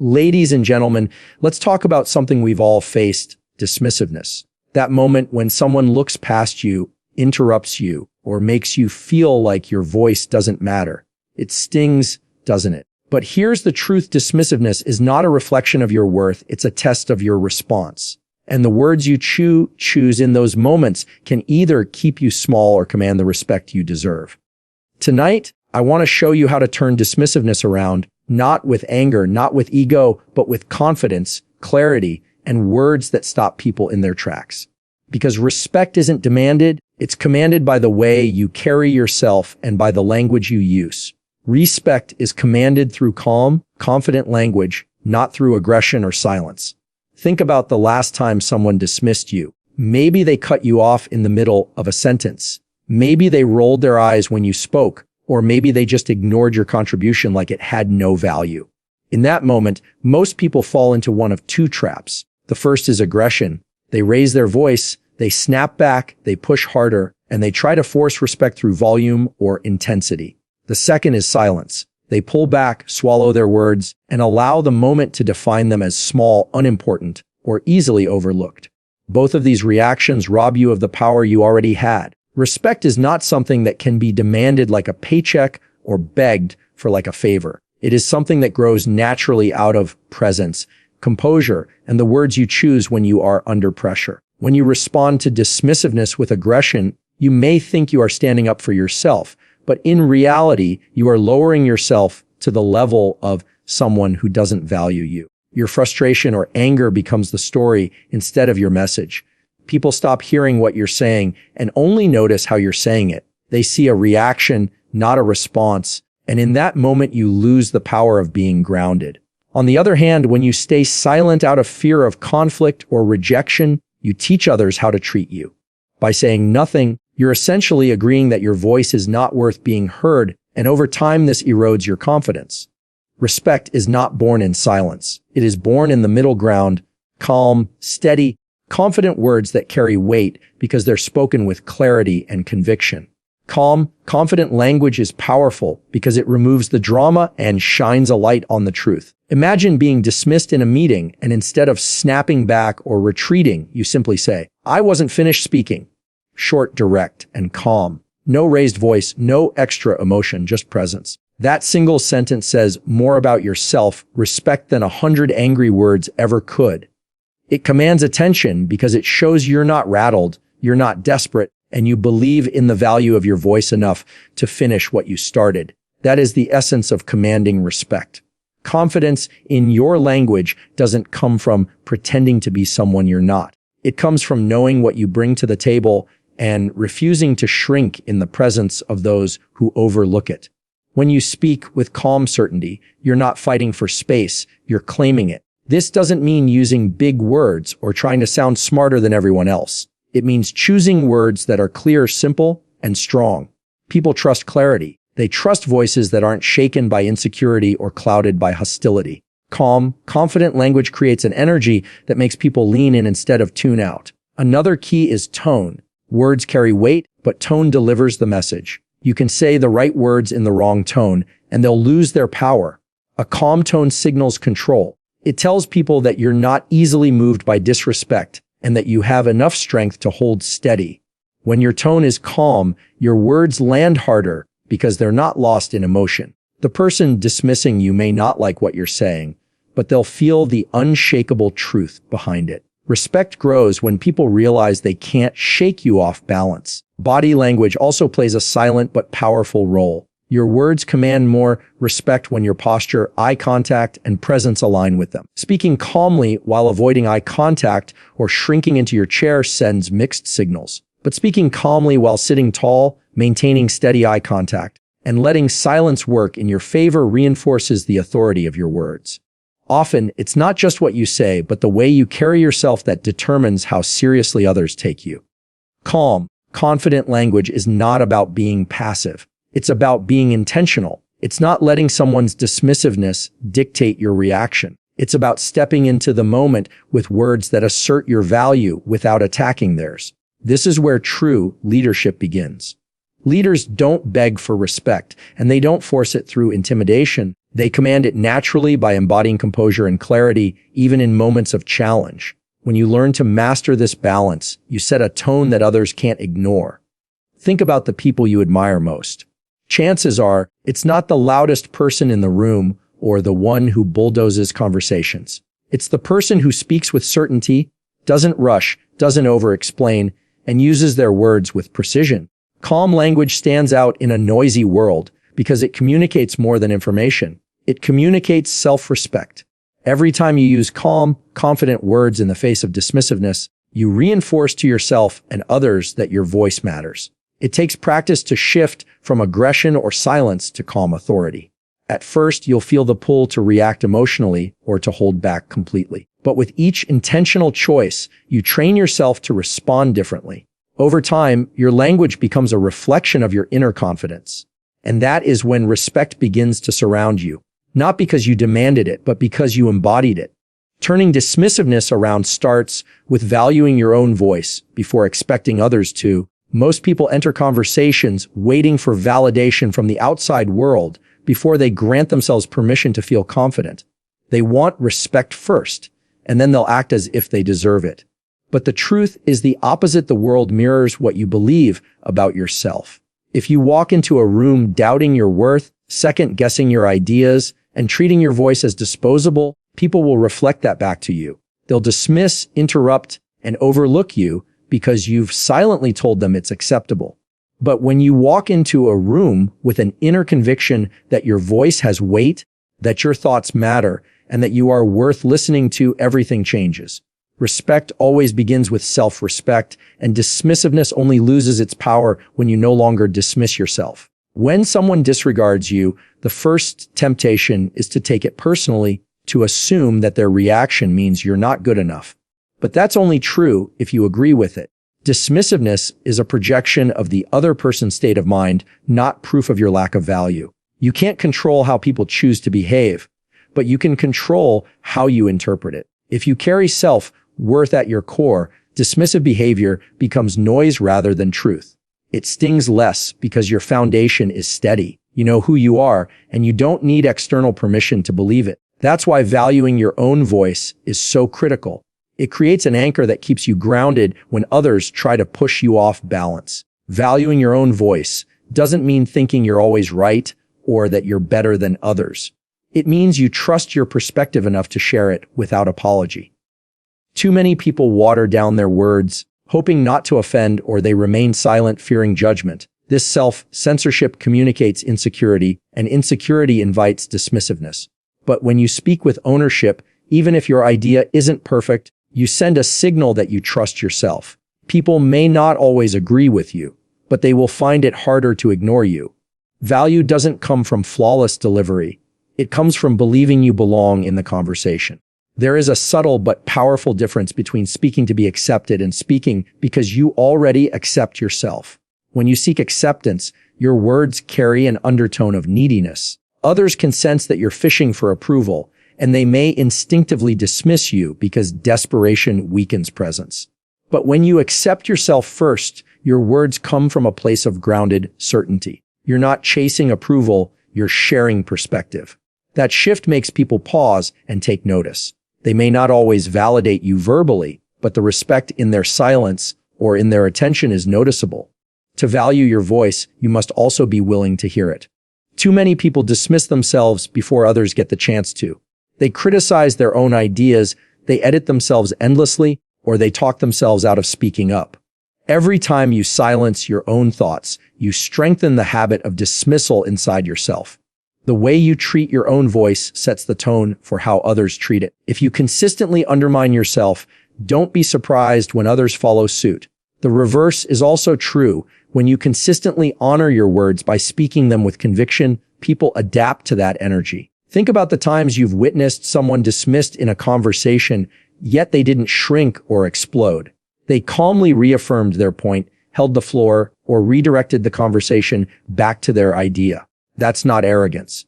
Ladies and gentlemen, let's talk about something we've all faced: dismissiveness. That moment when someone looks past you, interrupts you, or makes you feel like your voice doesn't matter. It stings, doesn't it? But here's the truth: dismissiveness is not a reflection of your worth, it's a test of your response. And the words you choose in those moments can either keep you small or command the respect you deserve. Tonight, I want to show you how to turn dismissiveness around, not with anger, not with ego, but with confidence, clarity, and words that stop people in their tracks. Because respect isn't demanded, it's commanded by the way you carry yourself and by the language you use. Respect is commanded through calm, confident language, not through aggression or silence. Think about the last time someone dismissed you. Maybe they cut you off in the middle of a sentence. Maybe they rolled their eyes when you spoke, or maybe they just ignored your contribution like it had no value. In that moment, most people fall into one of two traps. The first is aggression. They raise their voice, they snap back, they push harder, and they try to force respect through volume or intensity. The second is silence. They pull back, swallow their words, and allow the moment to define them as small, unimportant, or easily overlooked. Both of these reactions rob you of the power you already had. Respect is not something that can be demanded like a paycheck or begged for like a favor. It is something that grows naturally out of presence, composure, and the words you choose when you are under pressure. When you respond to dismissiveness with aggression, you may think you are standing up for yourself, but in reality, you are lowering yourself to the level of someone who doesn't value you. Your frustration or anger becomes the story instead of your message. People stop hearing what you're saying and only notice how you're saying it. They see a reaction, not a response, and in that moment you lose the power of being grounded. On the other hand, when you stay silent out of fear of conflict or rejection, you teach others how to treat you. By saying nothing, you're essentially agreeing that your voice is not worth being heard, and over time this erodes your confidence. Respect is not born in silence. It is born in the middle ground, calm, steady, confident words that carry weight because they're spoken with clarity and conviction. Calm, confident language is powerful because it removes the drama and shines a light on the truth. Imagine being dismissed in a meeting, and instead of snapping back or retreating, you simply say, "I wasn't finished speaking." Short, direct, and calm. No raised voice, no extra emotion, just presence. That single sentence says more about your self-respect than 100 angry words ever could. It commands attention because it shows you're not rattled, you're not desperate, and you believe in the value of your voice enough to finish what you started. That is the essence of commanding respect. Confidence in your language doesn't come from pretending to be someone you're not. It comes from knowing what you bring to the table and refusing to shrink in the presence of those who overlook it. When you speak with calm certainty, you're not fighting for space, you're claiming it. This doesn't mean using big words or trying to sound smarter than everyone else. It means choosing words that are clear, simple, and strong. People trust clarity. They trust voices that aren't shaken by insecurity or clouded by hostility. Calm, confident language creates an energy that makes people lean in instead of tune out. Another key is tone. Words carry weight, but tone delivers the message. You can say the right words in the wrong tone, and they'll lose their power. A calm tone signals control. It tells people that you're not easily moved by disrespect and that you have enough strength to hold steady. When your tone is calm, your words land harder because they're not lost in emotion. The person dismissing you may not like what you're saying, but they'll feel the unshakable truth behind it. Respect grows when people realize they can't shake you off balance. Body language also plays a silent but powerful role. Your words command more respect when your posture, eye contact, and presence align with them. Speaking calmly while avoiding eye contact or shrinking into your chair sends mixed signals. But speaking calmly while sitting tall, maintaining steady eye contact, and letting silence work in your favor reinforces the authority of your words. Often, it's not just what you say, but the way you carry yourself that determines how seriously others take you. Calm, confident language is not about being passive. It's about being intentional. It's not letting someone's dismissiveness dictate your reaction. It's about stepping into the moment with words that assert your value without attacking theirs. This is where true leadership begins. Leaders don't beg for respect, and they don't force it through intimidation. They command it naturally by embodying composure and clarity, even in moments of challenge. When you learn to master this balance, you set a tone that others can't ignore. Think about the people you admire most. Chances are, it's not the loudest person in the room or the one who bulldozes conversations. It's the person who speaks with certainty, doesn't rush, doesn't over-explain, and uses their words with precision. Calm language stands out in a noisy world because it communicates more than information. It communicates self-respect. Every time you use calm, confident words in the face of dismissiveness, you reinforce to yourself and others that your voice matters. It takes practice to shift from aggression or silence to calm authority. At first, you'll feel the pull to react emotionally or to hold back completely. But with each intentional choice, you train yourself to respond differently. Over time, your language becomes a reflection of your inner confidence. And that is when respect begins to surround you. Not because you demanded it, but because you embodied it. Turning dismissiveness around starts with valuing your own voice before expecting others to. Most people enter conversations waiting for validation from the outside world before they grant themselves permission to feel confident. They want respect first, and then they'll act as if they deserve it. But the truth is the opposite. The world mirrors what you believe about yourself. If you walk into a room doubting your worth, second-guessing your ideas, and treating your voice as disposable, people will reflect that back to you. They'll dismiss, interrupt, and overlook you because you've silently told them it's acceptable. But when you walk into a room with an inner conviction that your voice has weight, that your thoughts matter, and that you are worth listening to, everything changes. Respect always begins with self-respect, and dismissiveness only loses its power when you no longer dismiss yourself. When someone disregards you, the first temptation is to take it personally, to assume that their reaction means you're not good enough. But that's only true if you agree with it. Dismissiveness is a projection of the other person's state of mind, not proof of your lack of value. You can't control how people choose to behave, but you can control how you interpret it. If you carry self-worth at your core, dismissive behavior becomes noise rather than truth. It stings less because your foundation is steady. You know who you are, and you don't need external permission to believe it. That's why valuing your own voice is so critical. It creates an anchor that keeps you grounded when others try to push you off balance. Valuing your own voice doesn't mean thinking you're always right or that you're better than others. It means you trust your perspective enough to share it without apology. Too many people water down their words, hoping not to offend, or they remain silent, fearing judgment. This self-censorship communicates insecurity, and insecurity invites dismissiveness. But when you speak with ownership, even if your idea isn't perfect, you send a signal that you trust yourself. People may not always agree with you, but they will find it harder to ignore you. Value doesn't come from flawless delivery. It comes from believing you belong in the conversation. There is a subtle but powerful difference between speaking to be accepted and speaking because you already accept yourself. When you seek acceptance, your words carry an undertone of neediness. Others can sense that you're fishing for approval, and they may instinctively dismiss you because desperation weakens presence. But when you accept yourself first, your words come from a place of grounded certainty. You're not chasing approval, you're sharing perspective. That shift makes people pause and take notice. They may not always validate you verbally, but the respect in their silence or in their attention is noticeable. To value your voice, you must also be willing to hear it. Too many people dismiss themselves before others get the chance to. They criticize their own ideas, they edit themselves endlessly, or they talk themselves out of speaking up. Every time you silence your own thoughts, you strengthen the habit of dismissal inside yourself. The way you treat your own voice sets the tone for how others treat it. If you consistently undermine yourself, don't be surprised when others follow suit. The reverse is also true. When you consistently honor your words by speaking them with conviction, people adapt to that energy. Think about the times you've witnessed someone dismissed in a conversation, yet they didn't shrink or explode. They calmly reaffirmed their point, held the floor, or redirected the conversation back to their idea. That's not arrogance.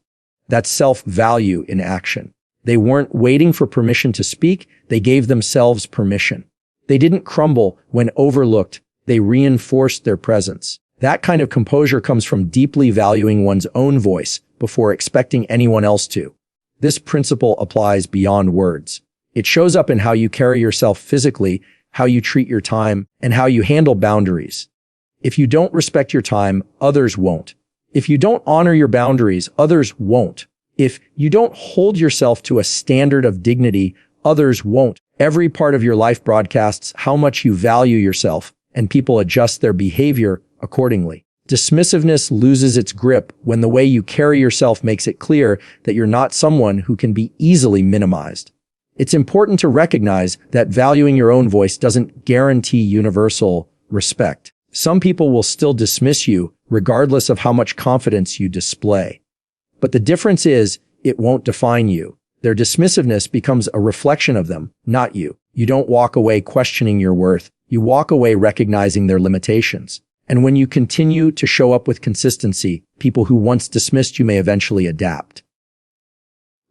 That's self-value in action. They weren't waiting for permission to speak, they gave themselves permission. They didn't crumble when overlooked, they reinforced their presence. That kind of composure comes from deeply valuing one's own voice before expecting anyone else to. This principle applies beyond words. It shows up in how you carry yourself physically, how you treat your time, and how you handle boundaries. If you don't respect your time, others won't. If you don't honor your boundaries, others won't. If you don't hold yourself to a standard of dignity, others won't. Every part of your life broadcasts how much you value yourself, and people adjust their behavior accordingly. Dismissiveness loses its grip when the way you carry yourself makes it clear that you're not someone who can be easily minimized. It's important to recognize that valuing your own voice doesn't guarantee universal respect. Some people will still dismiss you regardless of how much confidence you display. But the difference is, it won't define you. Their dismissiveness becomes a reflection of them, not you. You don't walk away questioning your worth. You walk away recognizing their limitations. And when you continue to show up with consistency, people who once dismissed you may eventually adapt.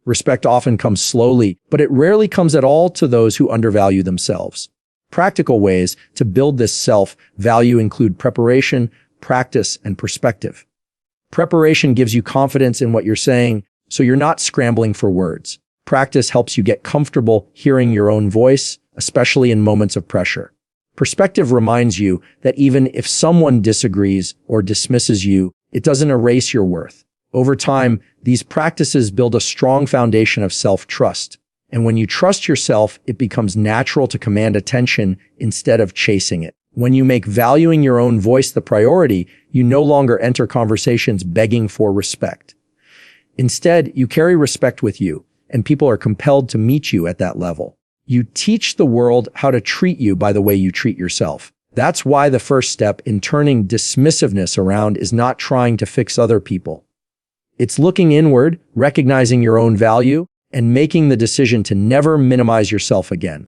Respect often comes slowly, but it rarely comes at all to those who undervalue themselves. Practical ways to build this self-value include preparation, practice, and perspective. Preparation gives you confidence in what you're saying, so you're not scrambling for words. Practice helps you get comfortable hearing your own voice, especially in moments of pressure. Perspective reminds you that even if someone disagrees or dismisses you, it doesn't erase your worth. Over time, these practices build a strong foundation of self-trust. And when you trust yourself, it becomes natural to command attention instead of chasing it. When you make valuing your own voice the priority, you no longer enter conversations begging for respect. Instead, you carry respect with you, and people are compelled to meet you at that level. You teach the world how to treat you by the way you treat yourself. That's why the first step in turning dismissiveness around is not trying to fix other people. It's looking inward, recognizing your own value, and making the decision to never minimize yourself again.